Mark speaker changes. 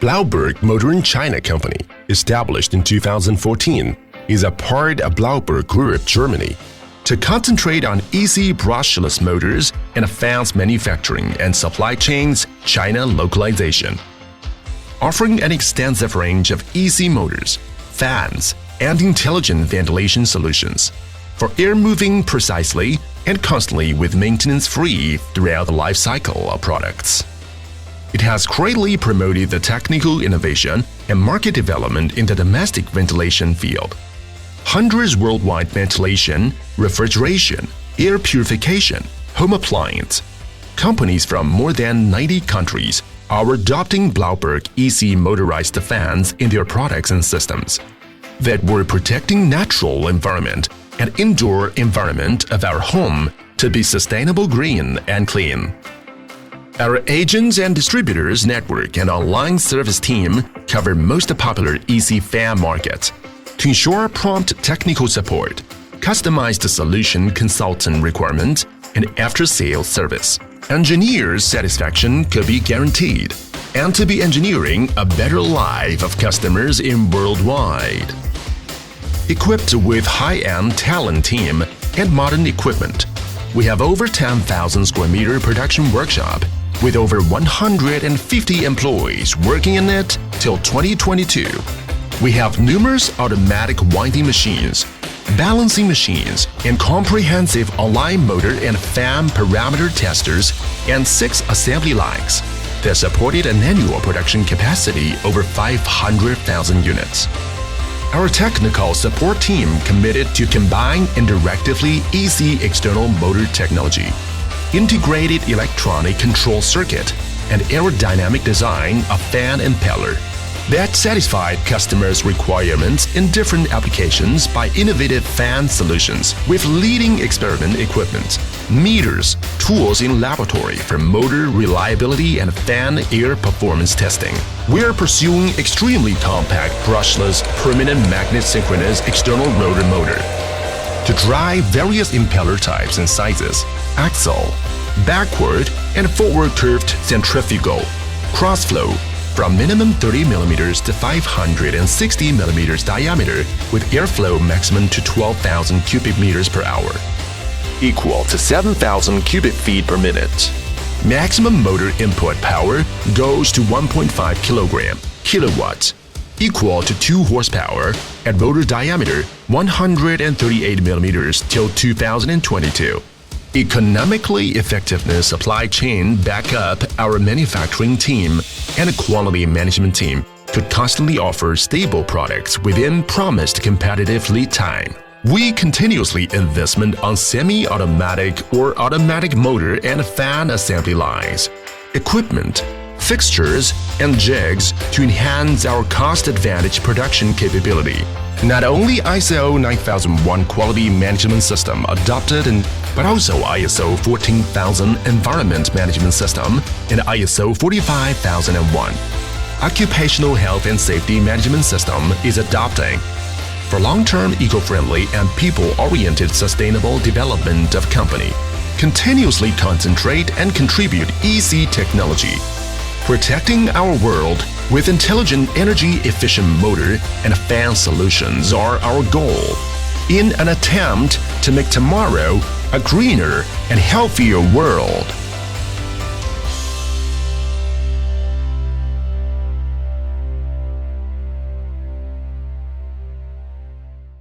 Speaker 1: Blauberg Motoren China company, established in 2014, is a part of Bluaberg Group Germany to concentrate on easy brushless motors and fans manufacturing and supply chains China localization. Offering an extensive range of easy motors, fans, and intelligent ventilation solutions for air moving precisely and constantly with maintenance-free throughout the life cycle of products. It has greatly promoted the technical innovation and market development in the domestic ventilation field. Hundreds worldwide ventilation, refrigeration, air purification, home appliance. Companies from more than 90 countries are adopting Blauberg easy motorized fans in their products and systems that were protecting natural environment and indoor environment of our home to be sustainable, green, and clean. Our agents and distributors network and online service team cover most popular easy fan markets. To ensure prompt technical support, customized solution consultant requirement, and after-sales service, engineers' satisfaction could be guaranteed, and to be engineering a better life of customers in worldwide. Equipped with high-end talent team and modern equipment, we have over 10,000 square meter production workshop with over 150 employees working in it till 2022. We have numerous automatic winding machines, balancing machines, and comprehensive online motor and fan parameter testers and 6 assembly lines that supported an annual production capacity over 500,000 units. Our technical support team committed to combine interactively easy external motor technology, integrated electronic control circuit, and aerodynamic design of fan impeller that satisfied customers' requirements in different applications by innovative fan solutions with leading experiment equipment, meters, tools in laboratory for motor reliability and fan air performance testing. We're pursuing extremely compact brushless permanent magnet synchronous external rotor motor to drive various impeller types and sizes, axle, backward and forward curved centrifugal, cross-flow from minimum 30 mm to 560 mm diameter with airflow maximum to 12,000 cubic meters per hour, equal to 7,000 cubic feet per minute. Maximum motor input power goes to 1.5 kilowatts, equal to 2 horsepower at rotor diameter 138 mm till 2022. Economically effectiveness supply chain back up our manufacturing team and quality management team could constantly offer stable products within promised competitive lead time. We continuously investment on semi-automatic or automatic motor and fan assembly lines, equipment, fixtures, and jigs to enhance our cost advantage production capability. Not only ISO 9001 quality management system adopted but also ISO 14000 environment management system and ISO 45001 occupational health and safety management system is adopting. For long-term eco-friendly and people-oriented sustainable development of company, continuously concentrate and contribute easy technology. Protecting our world with intelligent energy-efficient motor and fan solutions are our goal in an attempt to make tomorrow a greener and healthier world.